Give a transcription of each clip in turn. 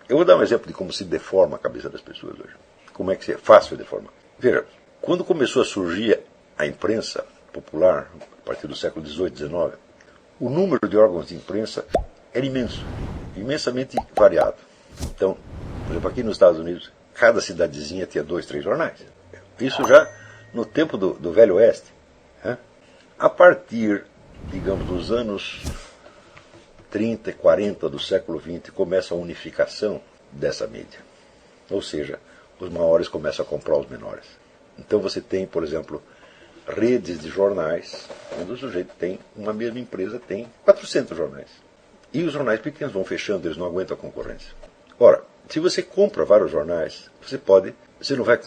Eu vou dar um exemplo de como se deforma a cabeça das pessoas hoje. Como é que é fácil deformar. Veja, quando começou a surgir a imprensa popular, a partir do século XVIII, XIX, o número de órgãos de imprensa era imenso, imensamente variado. Então, por exemplo, aqui nos Estados Unidos, cada cidadezinha tinha 2, 3 jornais. Isso já no tempo do Velho Oeste. Né? A partir, digamos, dos anos 30 e 40 do século XX, começa a unificação dessa mídia. Ou seja, os maiores começam a comprar os menores. Então você tem, por exemplo, redes de jornais, onde o sujeito tem, uma mesma empresa tem 400 jornais. E os jornais pequenos vão fechando, eles não aguentam a concorrência. Ora, se você compra vários jornais, você não vai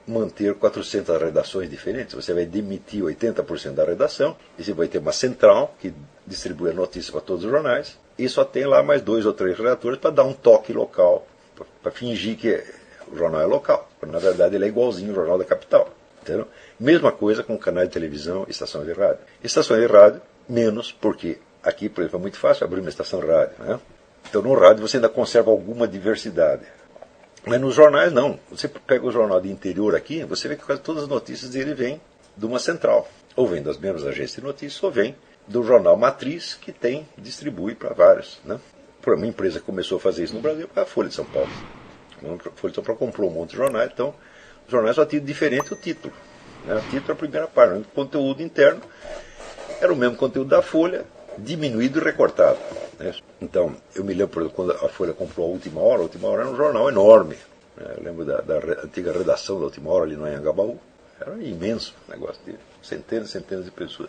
manter 400 redações diferentes, você vai demitir 80% da redação, e você vai ter uma central que distribui a notícia para todos os jornais, e só tem lá mais 2 ou 3 redatores para dar um toque local, para fingir que o jornal é local, quando na verdade ele é igualzinho ao jornal da capital. Entendeu? Mesma coisa com canais de televisão e estações de rádio. Estações de rádio, menos, porque aqui, por exemplo, é muito fácil abrir uma estação de rádio. Né? Então no rádio você ainda conserva alguma diversidade. Mas nos jornais não. Você pega o jornal de interior aqui, você vê que quase todas as notícias dele vêm de uma central. Ou vem das mesmas agências de notícias, ou vem do jornal matriz que distribui para vários. Né? Por uma empresa que começou a fazer isso no Brasil, a Folha de São Paulo. A Folha de São Paulo comprou um monte de jornais, então os jornais só tinham diferente o título. Né? O título é a primeira página. O conteúdo interno era o mesmo conteúdo da Folha, diminuído e recortado. Né? Então, eu me lembro, por exemplo, quando a Folha comprou a Última Hora era um jornal enorme. Né? Eu lembro da antiga redação da Última Hora ali no Anhangabaú. Era imenso o negócio dele. Centenas e centenas de pessoas.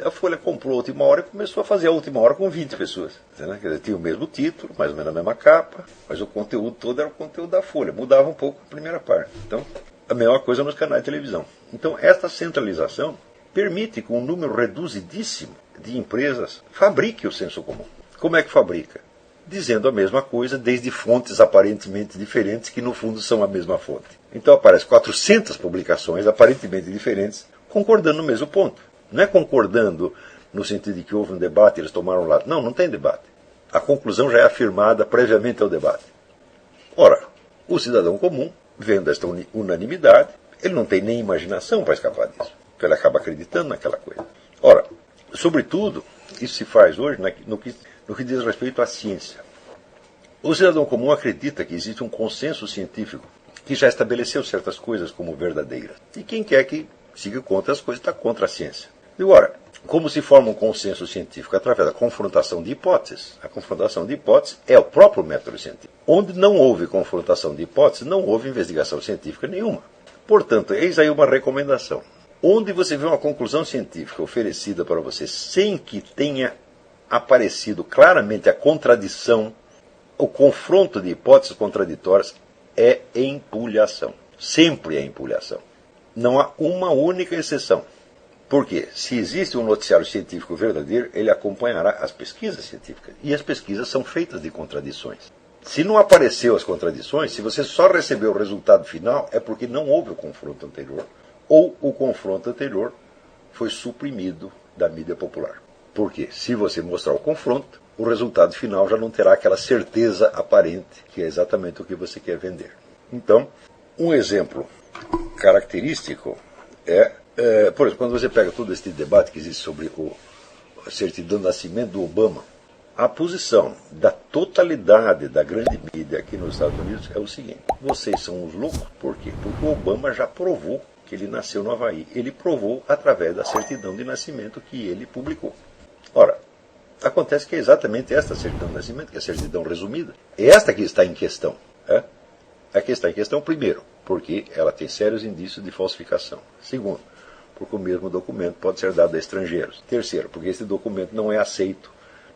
A Folha comprou a Última Hora e começou a fazer a Última Hora com 20 pessoas. Né? Quer dizer, tinha o mesmo título, mais ou menos a mesma capa, mas o conteúdo todo era o conteúdo da Folha. Mudava um pouco a primeira parte. Então, a mesma coisa nos canais de televisão. Então, esta centralização permite que um número reduzidíssimo de empresas fabrique o senso comum. Como é que fabrica? Dizendo a mesma coisa desde fontes aparentemente diferentes, que no fundo são a mesma fonte. Então aparecem 400 publicações aparentemente diferentes, concordando no mesmo ponto. Não é concordando no sentido de que houve um debate e eles tomaram um lado. Não, não tem debate. A conclusão já é afirmada previamente ao debate. Ora, o cidadão comum, vendo esta unanimidade, ele não tem nem imaginação para escapar disso. Então ele acaba acreditando naquela coisa. Ora, sobretudo, isso se faz hoje no que diz respeito à ciência. O cidadão comum acredita que existe um consenso científico que já estabeleceu certas coisas como verdadeiras. E quem quer que siga contra as coisas está contra a ciência. E agora, como se forma um consenso científico? Através da confrontação de hipóteses. A confrontação de hipóteses é o próprio método científico. Onde não houve confrontação de hipóteses, não houve investigação científica nenhuma. Portanto, eis aí uma recomendação. Onde você vê uma conclusão científica oferecida para você sem que tenha aparecido claramente a contradição, o confronto de hipóteses contraditórias é empulhação. Sempre é empulhação. Não há uma única exceção. Porque se existe um noticiário científico verdadeiro, ele acompanhará as pesquisas científicas. E as pesquisas são feitas de contradições. Se não apareceu as contradições, se você só recebeu o resultado final, é porque não houve o confronto anterior. Ou o confronto anterior foi suprimido da mídia popular. Porque se você mostrar o confronto, o resultado final já não terá aquela certeza aparente, que é exatamente o que você quer vender. Então, um exemplo característico por exemplo, quando você pega todo este debate que existe sobre a certidão de nascimento do Obama, a posição da totalidade da grande mídia aqui nos Estados Unidos é o seguinte: vocês são os loucos. Por quê? Porque o Obama já provou que ele nasceu no Havaí. Ele provou através da certidão de nascimento que ele publicou. Ora, acontece que é exatamente esta certidão de nascimento, que é a certidão resumida, é esta que está em questão. A que está em questão, primeiro, porque ela tem sérios indícios de falsificação. Segundo, porque o mesmo documento pode ser dado a estrangeiros. Terceiro, porque esse documento não é aceito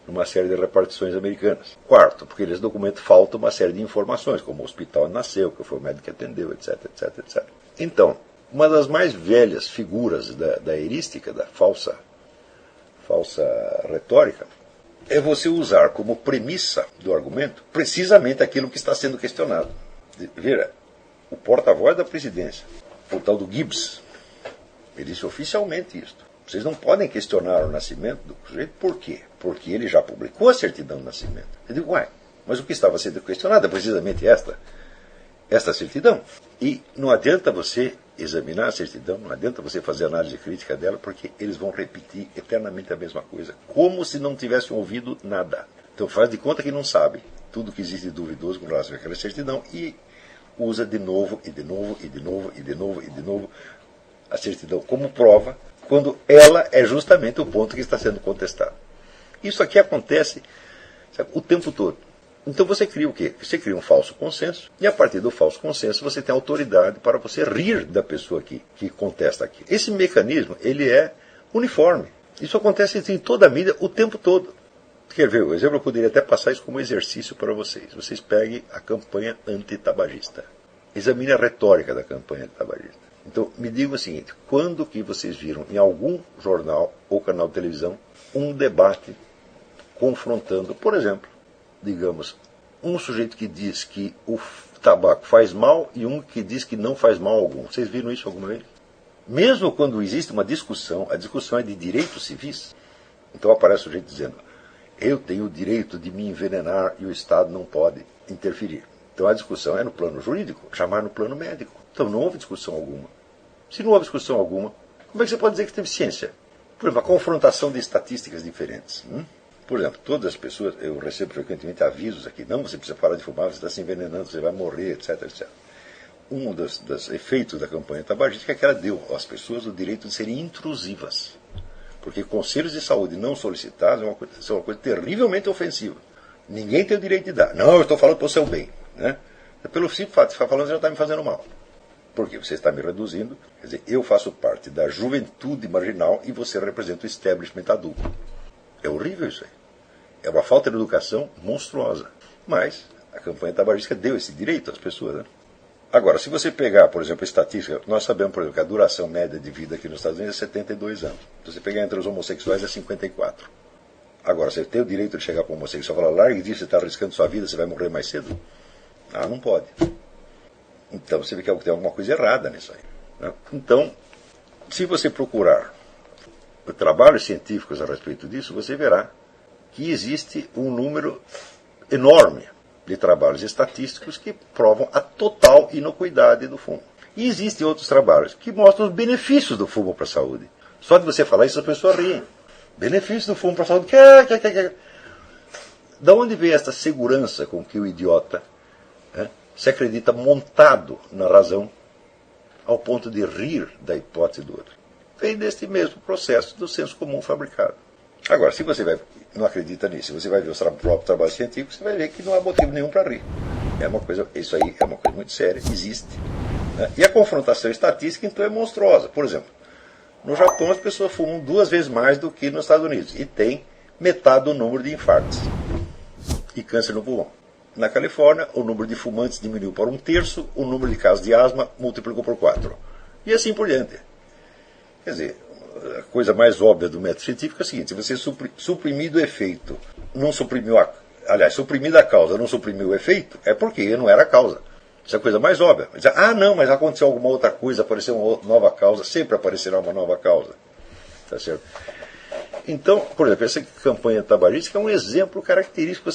numa série de repartições americanas. Quarto, porque nesse documento falta uma série de informações, como o hospital onde nasceu, que foi o médico que atendeu, etc, etc, etc. Então, uma das mais velhas figuras da erística, da falsa retórica, é você usar como premissa do argumento precisamente aquilo que está sendo questionado. Veja, o porta-voz da presidência, o tal do Gibbs, ele disse oficialmente isto. Vocês não podem questionar o nascimento do sujeito. Por quê? Porque ele já publicou a certidão de nascimento. Eu digo, Mas o que estava sendo questionado é precisamente esta certidão. E não adianta você examinar a certidão, não adianta você fazer análise crítica dela, porque eles vão repetir eternamente a mesma coisa, como se não tivessem ouvido nada. Então faz de conta que não sabe tudo que existe de duvidoso com relação àquela certidão e usa de novo, e de novo, e de novo, e de novo, e de novo a certidão como prova, quando ela é justamente o ponto que está sendo contestado. Isso aqui acontece, sabe, o tempo todo. Então você cria o quê? Você cria um falso consenso, e a partir do falso consenso você tem autoridade para você rir da pessoa que contesta aqui. Esse mecanismo, ele é uniforme. Isso acontece em toda a mídia o tempo todo. Quer ver, o exemplo, eu poderia até passar isso como exercício para vocês. Vocês peguem a campanha antitabagista. Examine a retórica da campanha antitabagista. Então, me digam o seguinte, quando que vocês viram em algum jornal ou canal de televisão um debate confrontando, por exemplo, digamos, um sujeito que diz que o tabaco faz mal e um que diz que não faz mal algum. Vocês viram isso alguma vez? Mesmo quando existe uma discussão, a discussão é de direitos civis, então aparece o sujeito dizendo, eu tenho o direito de me envenenar e o Estado não pode interferir. Então a discussão é no plano jurídico, jamais no plano médico. Então não houve discussão alguma. Se não houve discussão alguma, como é que você pode dizer que teve ciência? Por exemplo, a confrontação de estatísticas diferentes. Por exemplo, todas as pessoas, eu recebo frequentemente avisos aqui, não, você precisa parar de fumar, você está se envenenando, você vai morrer, etc, etc. Um dos efeitos da campanha tabagística é que ela deu às pessoas o direito de serem intrusivas. Porque conselhos de saúde não solicitados são uma coisa terrivelmente ofensiva. Ninguém tem o direito de dar. Não, eu estou falando para o seu bem. Né? Pelo simples fato de ficar falando, você já está me fazendo mal. Porque você está me reduzindo. Quer dizer, eu faço parte da juventude marginal e você representa o establishment adulto. É horrível isso aí. É uma falta de educação monstruosa. Mas a campanha tabagística deu esse direito às pessoas. Né? Agora, se você pegar, por exemplo, a estatística, nós sabemos, por exemplo, que a duração média de vida aqui nos Estados Unidos é 72 anos. Se você pegar entre os homossexuais é 54. Agora, você tem o direito de chegar para o homossexual e falar, largue disso, você está arriscando sua vida, você vai morrer mais cedo? Ah, não pode. Então você vê que tem alguma coisa errada nisso aí. Né? Então, se você procurar trabalhos científicos a respeito disso, você verá que existe um número enorme de trabalhos estatísticos que provam a total inocuidade do fumo. E existem outros trabalhos que mostram os benefícios do fumo para a saúde. Só de você falar isso, as pessoas riem. Benefícios do fumo para a saúde. Da onde vem esta segurança com que o idiota se acredita montado na razão ao ponto de rir da hipótese do outro? Vem deste mesmo processo do senso comum fabricado. Agora, se você não acredita nisso, se você vai ver o próprio trabalho científico, você vai ver que não há motivo nenhum para rir. Isso aí é uma coisa muito séria, existe. Né? E a confrontação estatística, então, é monstruosa. Por exemplo, no Japão as pessoas fumam 2 vezes mais do que nos Estados Unidos e tem metade do número de infartos e câncer no pulmão. Na Califórnia, o número de fumantes diminuiu por 1/3, o número de casos de asma multiplicou por 4. E assim por diante. Quer dizer, a coisa mais óbvia do método científico é a seguinte, se você suprimir o efeito, não suprimiu suprimir a causa, não suprimiu o efeito, é porque não era a causa. Isso é a coisa mais óbvia. Não, mas aconteceu alguma outra coisa, apareceu uma nova causa, sempre aparecerá uma nova causa. Tá certo? Então, por exemplo, essa campanha tabagística é um exemplo característico,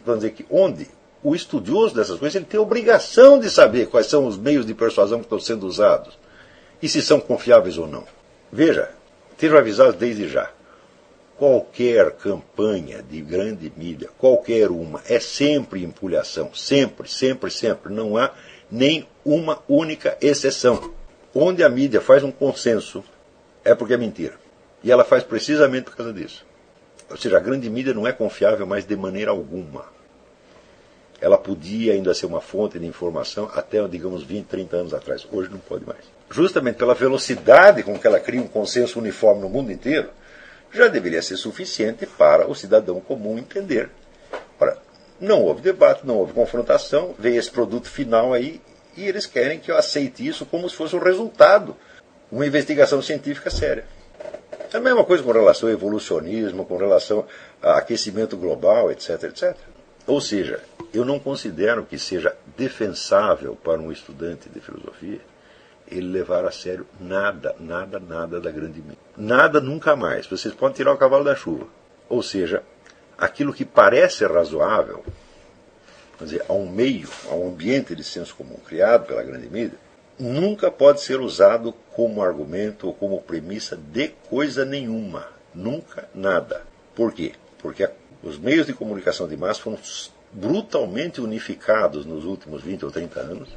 vamos dizer, que onde o estudioso dessas coisas ele tem a obrigação de saber quais são os meios de persuasão que estão sendo usados e se são confiáveis ou não. Veja, estejam avisados desde já. Qualquer campanha de grande mídia, qualquer uma, é sempre empulhação. Sempre, sempre, sempre. Não há nem uma única exceção. Onde a mídia faz um consenso, é porque é mentira. E ela faz precisamente por causa disso. Ou seja, a grande mídia não é confiável mais de maneira alguma. Ela podia ainda ser uma fonte de informação até, digamos, 20, 30 anos atrás. Hoje não pode mais. Justamente pela velocidade com que ela cria um consenso uniforme no mundo inteiro, já deveria ser suficiente para o cidadão comum entender. Ora, não houve debate, não houve confrontação, veio esse produto final aí e eles querem que eu aceite isso como se fosse o resultado de uma investigação científica séria. É a mesma coisa com relação ao evolucionismo, com relação a aquecimento global, etc, etc. Ou seja, eu não considero que seja defensável para um estudante de filosofia ele levar a sério nada da grande mídia. Nada nunca mais. Vocês podem tirar o cavalo da chuva. Ou seja, aquilo que parece razoável quer dizer, a um meio, a um ambiente de senso comum criado pela grande mídia, nunca pode ser usado como argumento ou como premissa de coisa nenhuma. Nunca, nada. Por quê? Porque os meios de comunicação de massa foram brutalmente unificados nos últimos 20 ou 30 anos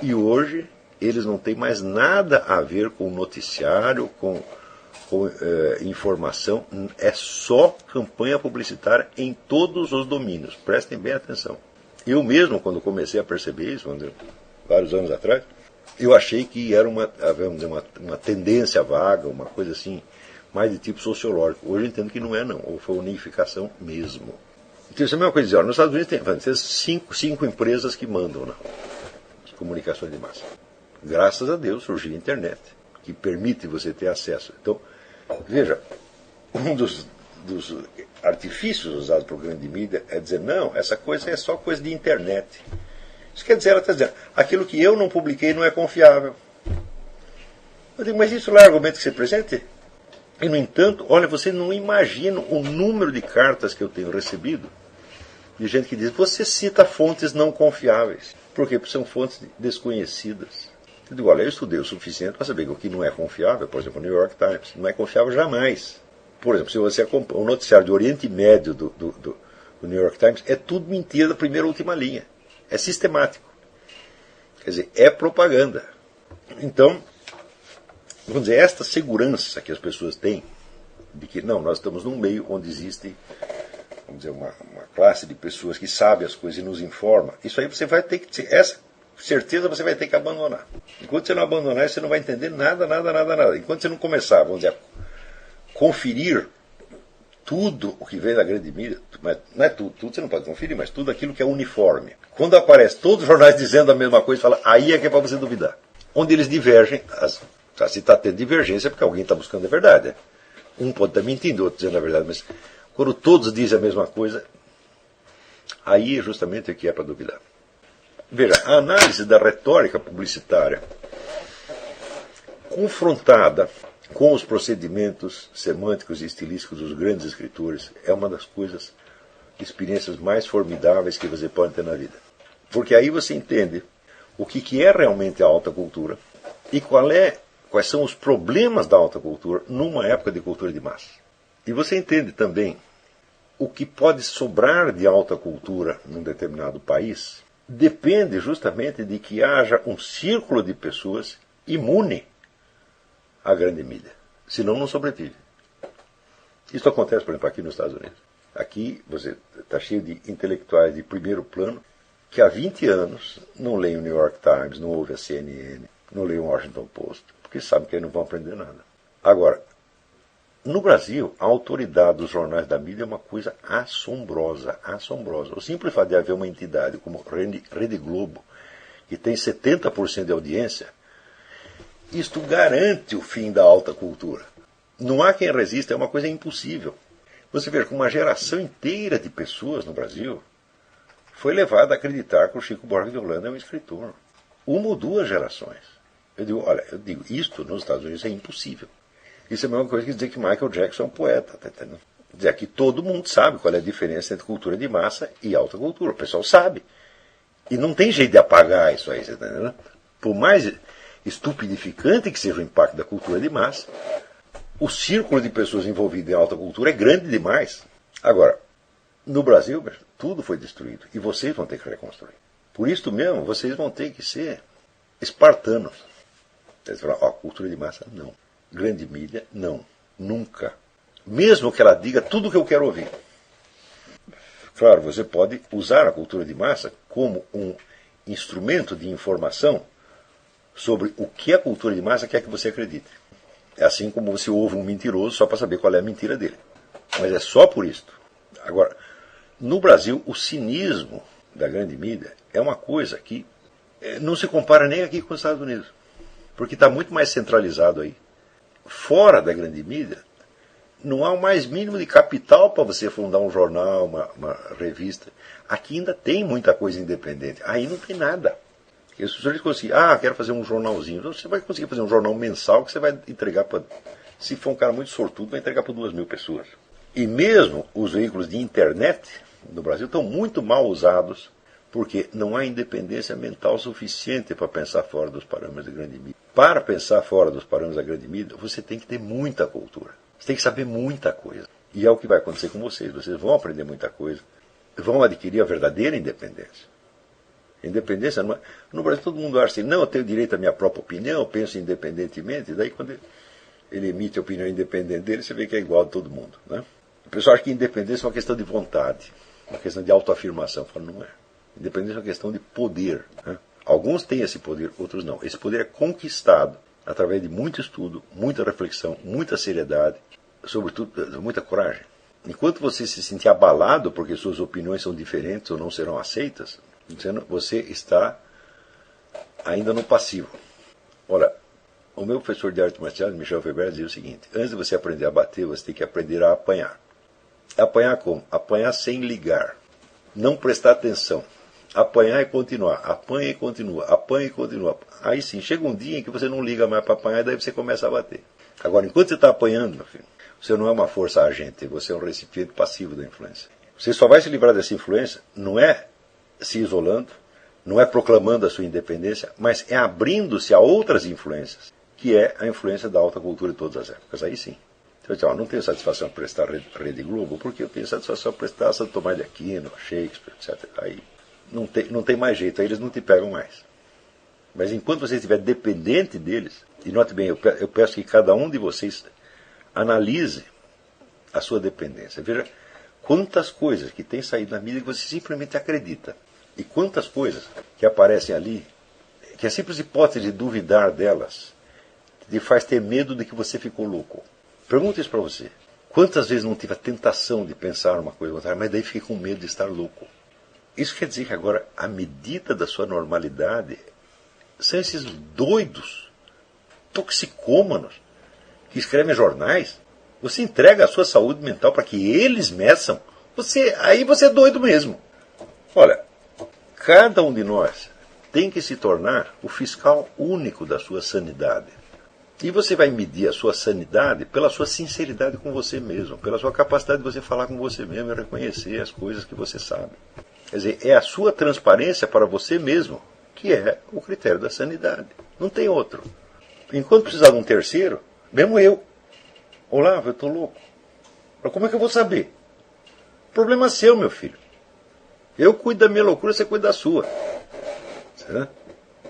e hoje eles não têm mais nada a ver com noticiário, com informação, é só campanha publicitária em todos os domínios. Prestem bem atenção. Eu mesmo, quando comecei a perceber isso, vários anos atrás, eu achei que era uma tendência vaga, uma coisa assim, mais de tipo sociológico. Hoje eu entendo que não é, não. Ou foi unificação mesmo. Então, isso é a mesma coisa. Nos Estados Unidos tem cinco empresas que mandam nas comunicações de massa. Graças a Deus surgiu a internet, que permite você ter acesso. Então, veja, um dos artifícios usados por grande mídia é dizer, não, essa coisa é só coisa de internet. Isso quer dizer, ela está dizendo, aquilo que eu não publiquei não é confiável. Eu digo, mas isso lá é argumento que você presente? E, no entanto, olha, você não imagina o número de cartas que eu tenho recebido de gente que diz, você cita fontes não confiáveis. Por quê? Porque são fontes desconhecidas. Eu digo, olha, eu estudei o suficiente para saber que o que não é confiável, por exemplo, o New York Times, não é confiável jamais. Por exemplo, se você acompanha o noticiário do Oriente Médio do New York Times, é tudo mentira da primeira à última linha. É sistemático. Quer dizer, é propaganda. Então, vamos dizer, esta segurança que as pessoas têm de que, não, nós estamos num meio onde existe, vamos dizer, uma classe de pessoas que sabe as coisas e nos informa, isso aí você vai ter que ter, essa certeza você vai ter que abandonar. Enquanto você não abandonar, você não vai entender nada. Enquanto você não começar, vamos dizer, a conferir tudo o que vem da grande mídia, mas não é tudo você não pode conferir, mas tudo aquilo que é uniforme. Quando aparece todos os jornais dizendo a mesma coisa, fala, aí é que é para você duvidar. Onde eles divergem, se está tendo divergência é porque alguém está buscando a verdade. Um pode estar mentindo, outro dizendo a verdade, mas quando todos dizem a mesma coisa, aí justamente é que é para duvidar. Veja, a análise da retórica publicitária confrontada com os procedimentos semânticos e estilísticos dos grandes escritores é uma das experiências mais formidáveis que você pode ter na vida. Porque aí você entende o que é realmente a alta cultura e quais são os problemas da alta cultura numa época de cultura de massa. E você entende também o que pode sobrar de alta cultura num determinado país depende justamente de que haja um círculo de pessoas imune à grande mídia. Senão não sobrevive. Isso acontece, por exemplo, aqui nos Estados Unidos. Aqui você está cheio de intelectuais de primeiro plano que há 20 anos não leem o New York Times, não ouvem a CNN, não leem o Washington Post, porque sabem que aí não vão aprender nada. Agora, no Brasil, a autoridade dos jornais da mídia é uma coisa assombrosa. O simples fato de haver uma entidade como Rede Globo, que tem 70% de audiência, isto garante o fim da alta cultura. Não há quem resista, é uma coisa impossível. Você vê que uma geração inteira de pessoas no Brasil foi levada a acreditar que o Chico Buarque de Holanda é um escritor. Uma ou duas gerações. Eu digo, isto nos Estados Unidos é impossível. Isso é a mesma coisa que dizer que Michael Jackson é um poeta. Tá entendendo? Dizer que todo mundo sabe qual é a diferença entre cultura de massa e alta cultura. O pessoal sabe. E não tem jeito de apagar isso aí. Tá entendendo? Por mais estupidificante que seja o impacto da cultura de massa, o círculo de pessoas envolvidas em alta cultura é grande demais. Agora, no Brasil, tudo foi destruído. E vocês vão ter que reconstruir. Por isso mesmo, vocês vão ter que ser espartanos. Eles falam, cultura de massa, não. Grande mídia, não. Nunca. Mesmo que ela diga tudo o que eu quero ouvir. Claro, você pode usar a cultura de massa como um instrumento de informação sobre o que a cultura de massa quer que você acredite. É assim como você ouve um mentiroso só para saber qual é a mentira dele. Mas é só por isso. Agora, no Brasil, o cinismo da grande mídia é uma coisa que não se compara nem aqui com os Estados Unidos. Porque está muito mais centralizado aí. Fora da grande mídia, não há o mais mínimo de capital para você fundar um jornal, uma revista. Aqui ainda tem muita coisa independente. Aí não tem nada. E as pessoas conseguem, quero fazer um jornalzinho. Você vai conseguir fazer um jornal mensal que você vai entregar para... Se for um cara muito sortudo, vai entregar para 2.000 pessoas. E mesmo os veículos de internet, no Brasil estão muito mal usados, porque não há independência mental suficiente para pensar fora dos parâmetros da grande mídia. Para pensar fora dos parâmetros da grande mídia, você tem que ter muita cultura. Você tem que saber muita coisa. E é o que vai acontecer com vocês. Vocês vão aprender muita coisa, vão adquirir a verdadeira independência. Independência, no Brasil todo mundo acha assim, não, eu tenho direito à minha própria opinião, eu penso independentemente, e daí quando ele emite a opinião independente dele, você vê que é igual a todo mundo. Né? O pessoal acha que independência é uma questão de vontade, uma questão de autoafirmação. Eu falo, não é. Independência é uma questão de poder. Né? Alguns têm esse poder, outros não. Esse poder é conquistado através de muito estudo, muita reflexão, muita seriedade, sobretudo muita coragem. Enquanto você se sentir abalado porque suas opiniões são diferentes ou não serão aceitas, você está ainda no passivo. Olha, o meu professor de artes marciais, Michel Weber, dizia o seguinte: antes de você aprender a bater, você tem que aprender a apanhar. Apanhar como? Apanhar sem ligar. Não prestar atenção. Apanhar e continuar. Apanha e continua. Apanha e continua. Aí sim, chega um dia em que você não liga mais para apanhar e daí você começa a bater. Agora, enquanto você está apanhando, meu filho, você não é uma força agente, você é um recipiente passivo da influência. Você só vai se livrar dessa influência, não é se isolando, não é proclamando a sua independência, mas é abrindo-se a outras influências, que é a influência da alta cultura de todas as épocas. Aí sim. Então, eu digo, não tenho satisfação por prestar a Rede Globo, porque eu tenho satisfação por prestar a Santo Tomás de Aquino, a Shakespeare, etc. Aí não tem mais jeito, aí eles não te pegam mais. Mas enquanto você estiver dependente deles, e note bem, eu peço que cada um de vocês analise a sua dependência. Veja quantas coisas que têm saído na mídia que você simplesmente acredita. E quantas coisas que aparecem ali, que a simples hipótese de duvidar delas te faz ter medo de que você ficou louco. Pergunta isso para você. Quantas vezes não tive a tentação de pensar uma coisa contrária, mas daí fiquei com medo de estar louco? Isso quer dizer que agora a medida da sua normalidade são esses doidos, toxicômanos, que escrevem jornais. Você entrega a sua saúde mental para que eles meçam, aí você é doido mesmo. Olha, cada um de nós tem que se tornar o fiscal único da sua sanidade. E você vai medir a sua sanidade pela sua sinceridade com você mesmo, pela sua capacidade de você falar com você mesmo e reconhecer as coisas que você sabe. Quer dizer, é a sua transparência para você mesmo que é o critério da sanidade. Não tem outro. Enquanto precisar de um terceiro, mesmo eu. Olavo, eu estou louco. Mas como é que eu vou saber? Problema seu, meu filho. Eu cuido da minha loucura, você cuida da sua. Certo?